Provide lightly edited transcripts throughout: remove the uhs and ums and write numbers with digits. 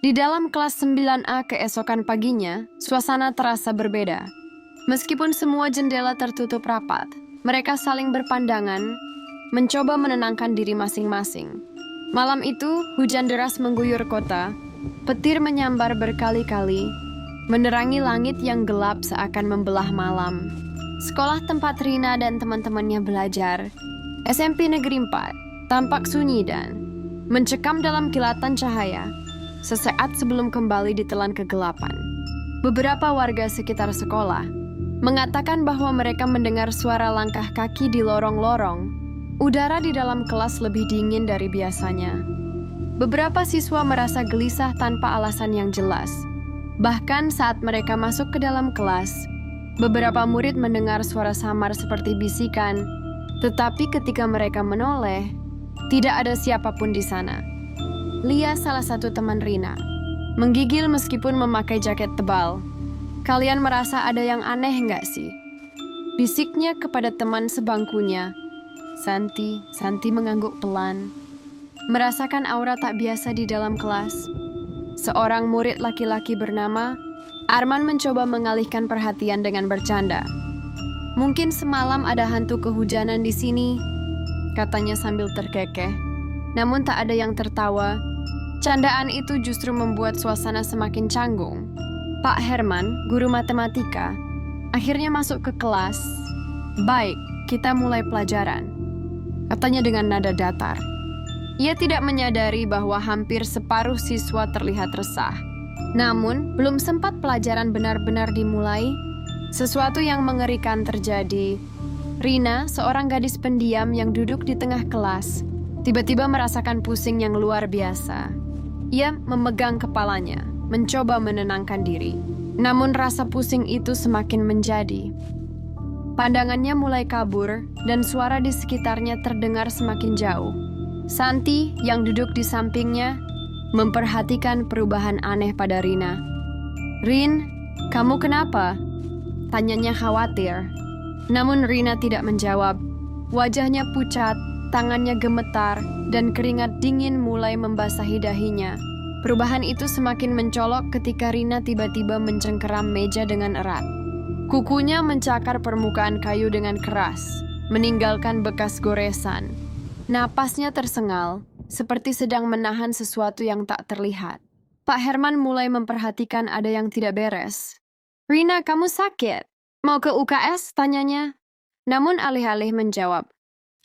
Di dalam kelas 9A keesokan paginya, suasana terasa berbeda. Meskipun semua jendela tertutup rapat, mereka saling berpandangan, mencoba menenangkan diri masing-masing. Malam itu, hujan deras mengguyur kota, petir menyambar berkali-kali, menerangi langit yang gelap seakan membelah malam. Sekolah tempat Rina dan teman-temannya belajar, SMP Negeri 4, tampak sunyi dan mencekam dalam kilatan cahaya, sesaat sebelum kembali ditelan kegelapan. Beberapa warga sekitar sekolah mengatakan bahwa mereka mendengar suara langkah kaki di lorong-lorong. Udara di dalam kelas lebih dingin dari biasanya. Beberapa siswa merasa gelisah tanpa alasan yang jelas. Bahkan saat mereka masuk ke dalam kelas, beberapa murid mendengar suara samar seperti bisikan, tetapi ketika mereka menoleh, tidak ada siapapun di sana. Lia, salah satu teman Rina, menggigil meskipun memakai jaket tebal. "Kalian merasa ada yang aneh nggak sih?" bisiknya kepada teman sebangkunya. Santi mengangguk pelan, merasakan aura tak biasa di dalam kelas. Seorang murid laki-laki bernama Arman mencoba mengalihkan perhatian dengan bercanda. "Mungkin semalam ada hantu kehujanan di sini," katanya sambil terkekeh. Namun tak ada yang tertawa. Candaan itu justru membuat suasana semakin canggung. Pak Herman, guru matematika, akhirnya masuk ke kelas. "Baik, kita mulai pelajaran," katanya dengan nada datar. Ia tidak menyadari bahwa hampir separuh siswa terlihat resah. Namun, belum sempat pelajaran benar-benar dimulai, sesuatu yang mengerikan terjadi. Rina, seorang gadis pendiam yang duduk di tengah kelas, tiba-tiba merasakan pusing yang luar biasa. Ia memegang kepalanya, mencoba menenangkan diri. Namun rasa pusing itu semakin menjadi. Pandangannya mulai kabur, dan suara di sekitarnya terdengar semakin jauh. Santi, yang duduk di sampingnya, memperhatikan perubahan aneh pada Rina. "Rin, kamu kenapa?" tanyanya khawatir. Namun Rina tidak menjawab. Wajahnya pucat, tangannya gemetar, dan keringat dingin mulai membasahi dahinya. Perubahan itu semakin mencolok ketika Rina tiba-tiba mencengkeram meja dengan erat. Kukunya mencakar permukaan kayu dengan keras, meninggalkan bekas goresan. Napasnya tersengal, seperti sedang menahan sesuatu yang tak terlihat. Pak Herman mulai memperhatikan ada yang tidak beres. "Rina, kamu sakit? Mau ke UKS?" tanyanya. Namun alih-alih menjawab,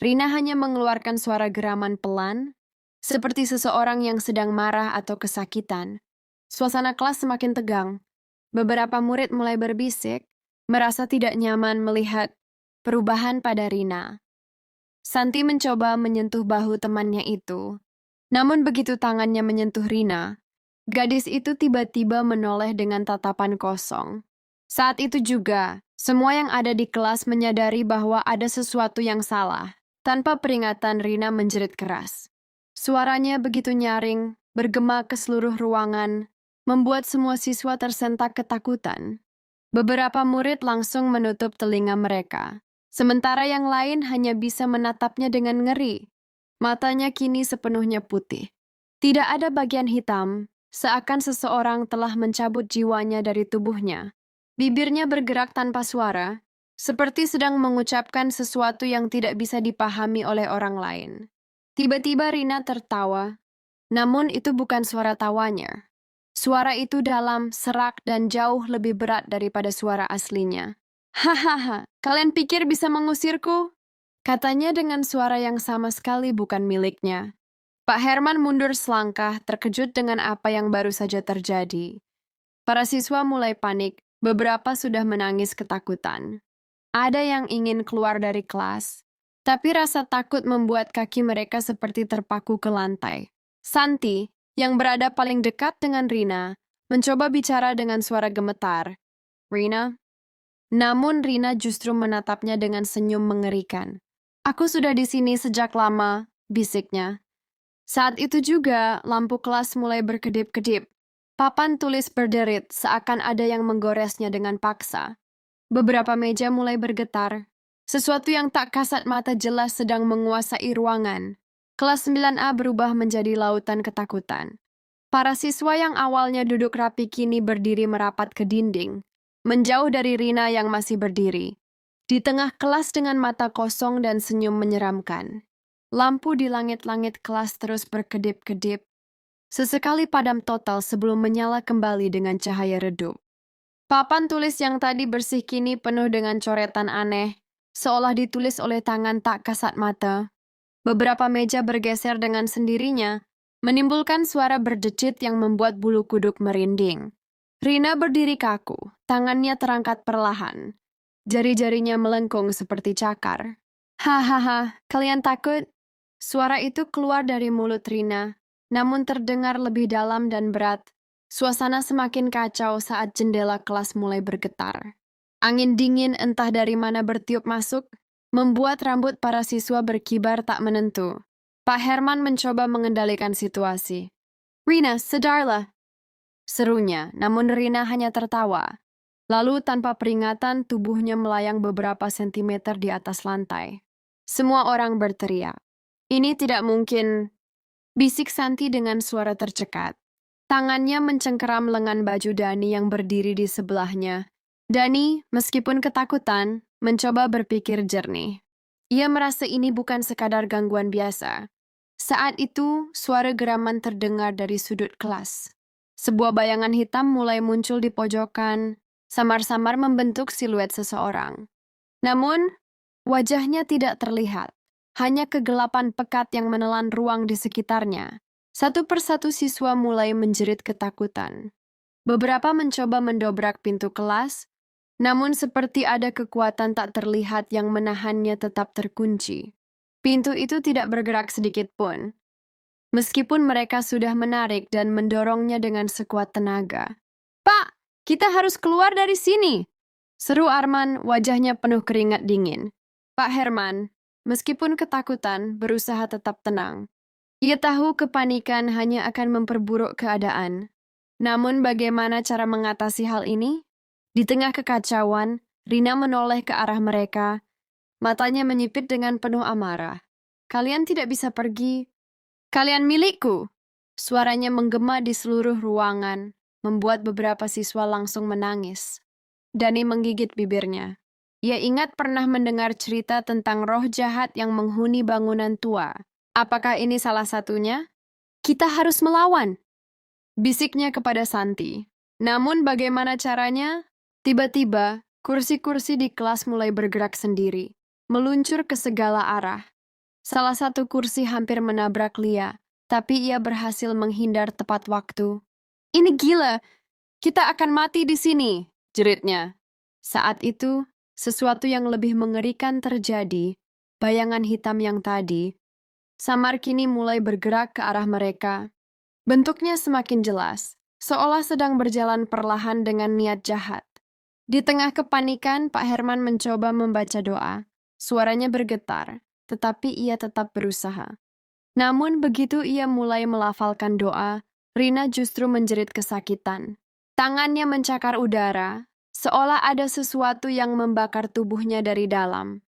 Rina hanya mengeluarkan suara geraman pelan, seperti seseorang yang sedang marah atau kesakitan. Suasana kelas semakin tegang. Beberapa murid mulai berbisik, merasa tidak nyaman melihat perubahan pada Rina. Santi mencoba menyentuh bahu temannya itu. Namun begitu tangannya menyentuh Rina, gadis itu tiba-tiba menoleh dengan tatapan kosong. Saat itu juga, semua yang ada di kelas menyadari bahwa ada sesuatu yang salah. Tanpa peringatan, Rina menjerit keras. Suaranya begitu nyaring, bergema ke seluruh ruangan, membuat semua siswa tersentak ketakutan. Beberapa murid langsung menutup telinga mereka, sementara yang lain hanya bisa menatapnya dengan ngeri. Matanya kini sepenuhnya putih. Tidak ada bagian hitam, seakan seseorang telah mencabut jiwanya dari tubuhnya. Bibirnya bergerak tanpa suara, seperti sedang mengucapkan sesuatu yang tidak bisa dipahami oleh orang lain. Tiba-tiba Rina tertawa, namun itu bukan suara tawanya. Suara itu dalam, serak, dan jauh lebih berat daripada suara aslinya. "Hahaha, kalian pikir bisa mengusirku?" katanya dengan suara yang sama sekali bukan miliknya. Pak Herman mundur selangkah, terkejut dengan apa yang baru saja terjadi. Para siswa mulai panik, beberapa sudah menangis ketakutan. Ada yang ingin keluar dari kelas, tapi rasa takut membuat kaki mereka seperti terpaku ke lantai. Santi, yang berada paling dekat dengan Rina, mencoba bicara dengan suara gemetar. "Rina?" Namun Rina justru menatapnya dengan senyum mengerikan. "Aku sudah di sini sejak lama," bisiknya. Saat itu juga, lampu kelas mulai berkedip-kedip. Papan tulis berderit seakan ada yang menggoresnya dengan paksa. Beberapa meja mulai bergetar. Sesuatu yang tak kasat mata jelas sedang menguasai ruangan. Kelas 9A berubah menjadi lautan ketakutan. Para siswa yang awalnya duduk rapi kini berdiri merapat ke dinding, menjauh dari Rina yang masih berdiri. Di tengah kelas dengan mata kosong dan senyum menyeramkan. Lampu di langit-langit kelas terus berkedip-kedip. Sesekali padam total sebelum menyala kembali dengan cahaya redup. Papan tulis yang tadi bersih kini penuh dengan coretan aneh, seolah ditulis oleh tangan tak kasat mata. Beberapa meja bergeser dengan sendirinya, menimbulkan suara berdecit yang membuat bulu kuduk merinding. Rina berdiri kaku, tangannya terangkat perlahan. Jari-jarinya melengkung seperti cakar. Hahaha, kalian takut? Suara itu keluar dari mulut Rina, namun terdengar lebih dalam dan berat. Suasana semakin kacau saat jendela kelas mulai bergetar. Angin dingin entah dari mana bertiup masuk, membuat rambut para siswa berkibar tak menentu. Pak Herman mencoba mengendalikan situasi. "Rina, sadarlah!" serunya, namun Rina hanya tertawa. Lalu tanpa peringatan tubuhnya melayang beberapa sentimeter di atas lantai. Semua orang berteriak. "Ini tidak mungkin," bisik Santi dengan suara tercekat. Tangannya mencengkeram lengan baju Dani yang berdiri di sebelahnya. Dani, meskipun ketakutan, mencoba berpikir jernih. Ia merasa ini bukan sekadar gangguan biasa. Saat itu, suara geraman terdengar dari sudut kelas. Sebuah bayangan hitam mulai muncul di pojokan, samar-samar membentuk siluet seseorang. Namun, wajahnya tidak terlihat. Hanya kegelapan pekat yang menelan ruang di sekitarnya. Satu persatu siswa mulai menjerit ketakutan. Beberapa mencoba mendobrak pintu kelas, namun seperti ada kekuatan tak terlihat yang menahannya tetap terkunci. Pintu itu tidak bergerak sedikit pun, meskipun mereka sudah menarik dan mendorongnya dengan sekuat tenaga. "Pak, kita harus keluar dari sini!" seru Arman, wajahnya penuh keringat dingin. Pak Herman, meskipun ketakutan, berusaha tetap tenang. Ia tahu kepanikan hanya akan memperburuk keadaan. Namun bagaimana cara mengatasi hal ini? Di tengah kekacauan, Rina menoleh ke arah mereka. Matanya menyipit dengan penuh amarah. "Kalian tidak bisa pergi. Kalian milikku!" Suaranya menggema di seluruh ruangan, membuat beberapa siswa langsung menangis. Dani menggigit bibirnya. Ia ingat pernah mendengar cerita tentang roh jahat yang menghuni bangunan tua. Apakah ini salah satunya? "Kita harus melawan!" bisiknya kepada Santi. Namun bagaimana caranya? Tiba-tiba, kursi-kursi di kelas mulai bergerak sendiri, meluncur ke segala arah. Salah satu kursi hampir menabrak Lia, tapi ia berhasil menghindar tepat waktu. "Ini gila! Kita akan mati di sini!" jeritnya. Saat itu, sesuatu yang lebih mengerikan terjadi. Bayangan hitam yang tadi samar kini mulai bergerak ke arah mereka. Bentuknya semakin jelas, seolah sedang berjalan perlahan dengan niat jahat. Di tengah kepanikan, Pak Herman mencoba membaca doa. Suaranya bergetar, tetapi ia tetap berusaha. Namun begitu ia mulai melafalkan doa, Rina justru menjerit kesakitan. Tangannya mencakar udara, seolah ada sesuatu yang membakar tubuhnya dari dalam.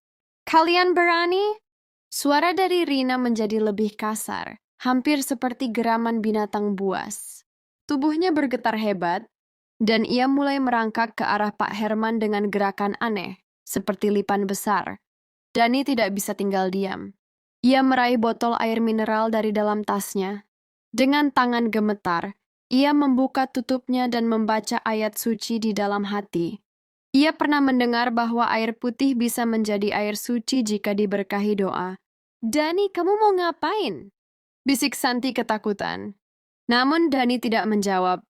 "Kalian berani?" Suara dari Rina menjadi lebih kasar, hampir seperti geraman binatang buas. Tubuhnya bergetar hebat, dan ia mulai merangkak ke arah Pak Herman dengan gerakan aneh, seperti lipan besar. Dani tidak bisa tinggal diam. Ia meraih botol air mineral dari dalam tasnya. Dengan tangan gemetar, ia membuka tutupnya dan membaca ayat suci di dalam hati. Ia pernah mendengar bahwa air putih bisa menjadi air suci jika diberkahi doa. "Dani, kamu mau ngapain?" bisik Santi ketakutan. Namun Dani tidak menjawab.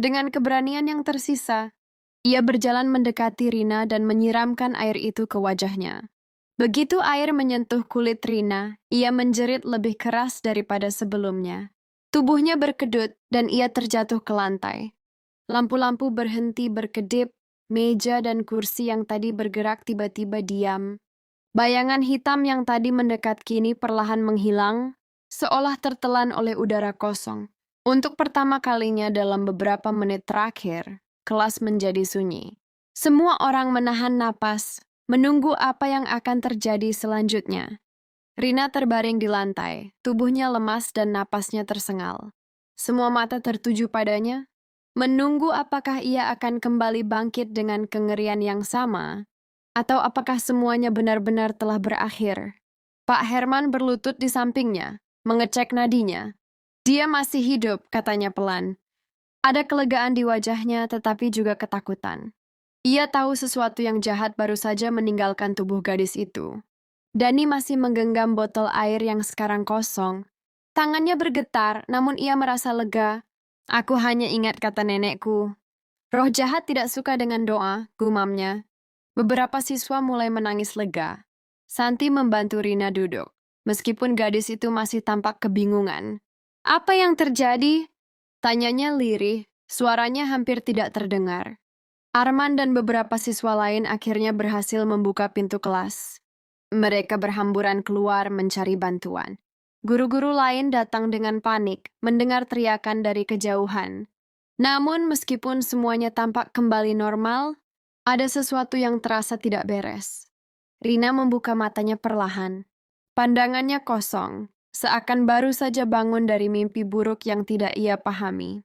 Dengan keberanian yang tersisa, ia berjalan mendekati Rina dan menyiramkan air itu ke wajahnya. Begitu air menyentuh kulit Rina, ia menjerit lebih keras daripada sebelumnya. Tubuhnya berkedut dan ia terjatuh ke lantai. Lampu-lampu berhenti berkedip, meja dan kursi yang tadi bergerak tiba-tiba diam. Bayangan hitam yang tadi mendekat kini perlahan menghilang, seolah tertelan oleh udara kosong. Untuk pertama kalinya dalam beberapa menit terakhir, kelas menjadi sunyi. Semua orang menahan napas, menunggu apa yang akan terjadi selanjutnya. Rina terbaring di lantai, tubuhnya lemas dan napasnya tersengal. Semua mata tertuju padanya, menunggu apakah ia akan kembali bangkit dengan kengerian yang sama, atau apakah semuanya benar-benar telah berakhir. Pak Herman berlutut di sampingnya, mengecek nadinya. Dia masih hidup, katanya pelan. Ada kelegaan di wajahnya tetapi juga ketakutan. Ia tahu sesuatu yang jahat baru saja meninggalkan tubuh gadis itu. Dani masih menggenggam botol air yang sekarang kosong. Tangannya bergetar, namun ia merasa lega. Aku hanya ingat kata nenekku. Roh jahat tidak suka dengan doa, gumamnya. Beberapa siswa mulai menangis lega. Santi membantu Rina duduk, meskipun gadis itu masih tampak kebingungan. Apa yang terjadi? Tanyanya lirih, suaranya hampir tidak terdengar. Arman dan beberapa siswa lain akhirnya berhasil membuka pintu kelas. Mereka berhamburan keluar mencari bantuan. Guru-guru lain datang dengan panik, mendengar teriakan dari kejauhan. Namun meskipun semuanya tampak kembali normal, ada sesuatu yang terasa tidak beres. Rina membuka matanya perlahan. Pandangannya kosong, seakan baru saja bangun dari mimpi buruk yang tidak ia pahami.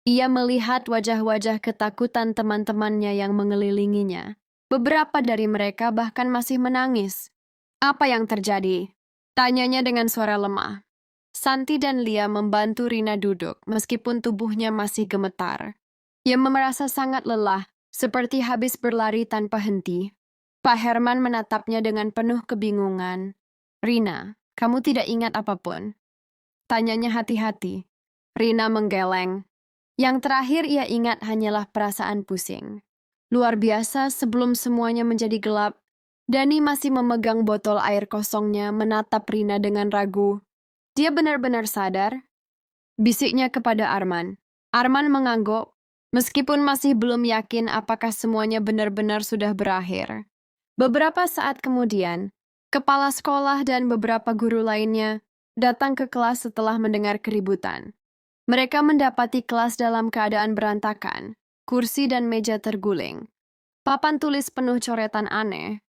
Ia melihat wajah-wajah ketakutan teman-temannya yang mengelilinginya. Beberapa dari mereka bahkan masih menangis. Apa yang terjadi? Tanyanya dengan suara lemah. Santi dan Lia membantu Rina duduk meskipun tubuhnya masih gemetar. Ia merasa sangat lelah, seperti habis berlari tanpa henti. Pak Herman menatapnya dengan penuh kebingungan. Rina, kamu tidak ingat apapun? Tanyanya hati-hati. Rina menggeleng. Yang terakhir ia ingat hanyalah perasaan pusing. Luar biasa sebelum semuanya menjadi gelap, Dani masih memegang botol air kosongnya menatap Rina dengan ragu. Dia benar-benar sadar? Bisiknya kepada Arman. Arman mengangguk, meskipun masih belum yakin apakah semuanya benar-benar sudah berakhir. Beberapa saat kemudian, kepala sekolah dan beberapa guru lainnya datang ke kelas setelah mendengar keributan. Mereka mendapati kelas dalam keadaan berantakan, kursi dan meja terguling, papan tulis penuh coretan aneh,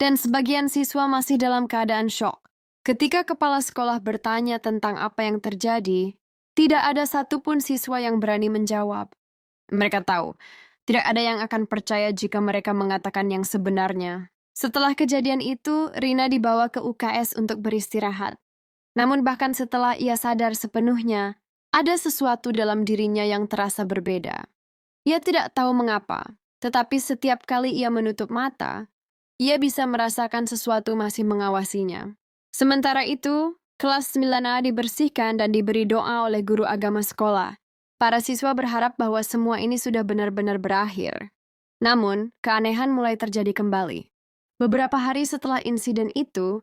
dan sebagian siswa masih dalam keadaan syok. Ketika kepala sekolah bertanya tentang apa yang terjadi, tidak ada satupun siswa yang berani menjawab. Mereka tahu, tidak ada yang akan percaya jika mereka mengatakan yang sebenarnya. Setelah kejadian itu, Rina dibawa ke UKS untuk beristirahat. Namun bahkan setelah ia sadar sepenuhnya, ada sesuatu dalam dirinya yang terasa berbeda. Ia tidak tahu mengapa, tetapi setiap kali ia menutup mata, ia bisa merasakan sesuatu masih mengawasinya. Sementara itu, kelas 9A dibersihkan dan diberi doa oleh guru agama sekolah. Para siswa berharap bahwa semua ini sudah benar-benar berakhir. Namun, keanehan mulai terjadi kembali. Beberapa hari setelah insiden itu,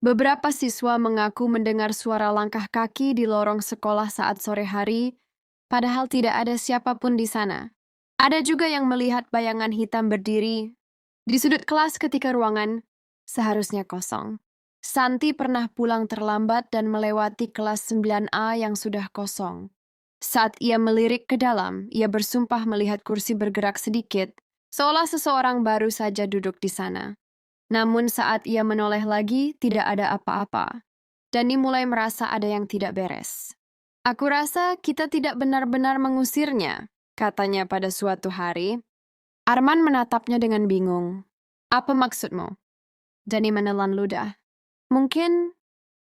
beberapa siswa mengaku mendengar suara langkah kaki di lorong sekolah saat sore hari, padahal tidak ada siapapun di sana. Ada juga yang melihat bayangan hitam berdiri di sudut kelas ketika ruangan seharusnya kosong. Santi pernah pulang terlambat dan melewati kelas 9A yang sudah kosong. Saat ia melirik ke dalam, ia bersumpah melihat kursi bergerak sedikit, seolah seseorang baru saja duduk di sana. Namun saat ia menoleh lagi, tidak ada apa-apa. Dani mulai merasa ada yang tidak beres. Aku rasa kita tidak benar-benar mengusirnya, katanya pada suatu hari. Arman menatapnya dengan bingung. Apa maksudmu? Dani menelan ludah. Mungkin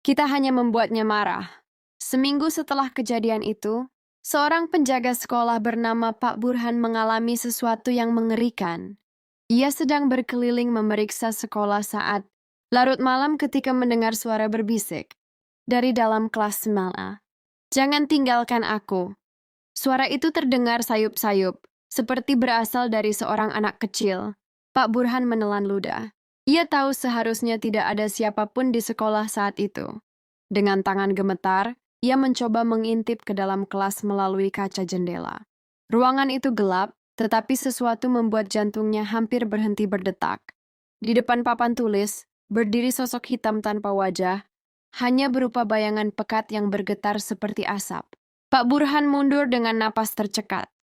kita hanya membuatnya marah. Seminggu setelah kejadian itu, seorang penjaga sekolah bernama Pak Burhan mengalami sesuatu yang mengerikan. Ia sedang berkeliling memeriksa sekolah saat larut malam ketika mendengar suara berbisik dari dalam kelas 9A. Jangan tinggalkan aku. Suara itu terdengar sayup-sayup, seperti berasal dari seorang anak kecil. Pak Burhan menelan ludah. Ia tahu seharusnya tidak ada siapapun di sekolah saat itu. Dengan tangan gemetar, ia mencoba mengintip ke dalam kelas melalui kaca jendela. Ruangan itu gelap, tetapi sesuatu membuat jantungnya hampir berhenti berdetak. Di depan papan tulis, berdiri sosok hitam tanpa wajah, hanya berupa bayangan pekat yang bergetar seperti asap. Pak Burhan mundur dengan napas tercekat.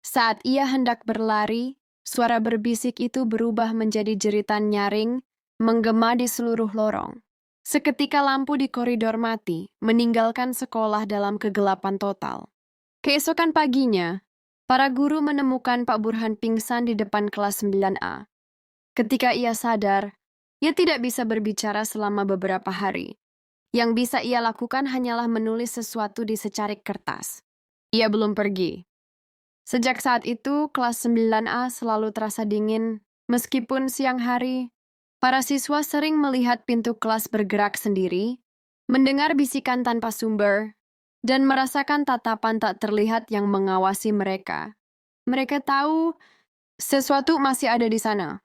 Saat ia hendak berlari, suara berbisik itu berubah menjadi jeritan nyaring, menggema di seluruh lorong. Seketika lampu di koridor mati, meninggalkan sekolah dalam kegelapan total. Keesokan paginya, para guru menemukan Pak Burhan pingsan di depan kelas 9A. Ketika ia sadar, ia tidak bisa berbicara selama beberapa hari. Yang bisa ia lakukan hanyalah menulis sesuatu di secarik kertas. Ia belum pergi. Sejak saat itu, kelas 9A selalu terasa dingin. Meskipun siang hari, para siswa sering melihat pintu kelas bergerak sendiri, mendengar bisikan tanpa sumber, dan merasakan tatapan tak terlihat yang mengawasi mereka. Mereka tahu sesuatu masih ada di sana.